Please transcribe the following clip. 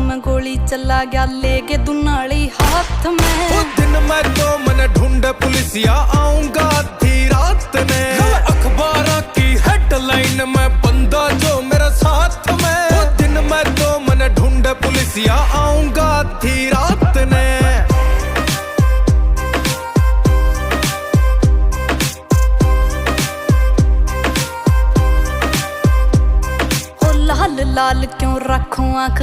में गोली चला गया लेके दुनाली हाथ में। वो दिन मैं तो मन ढूंढे पुलिसिया आऊंगा आधी रात में। अखबार की हेडलाइन में बंदा जो मेरा साथ में। वो दिन मैं तो मन ढूंढे पुलिसिया आऊंगा आधी रात ने। लाल लाल क्यों रखूं आंख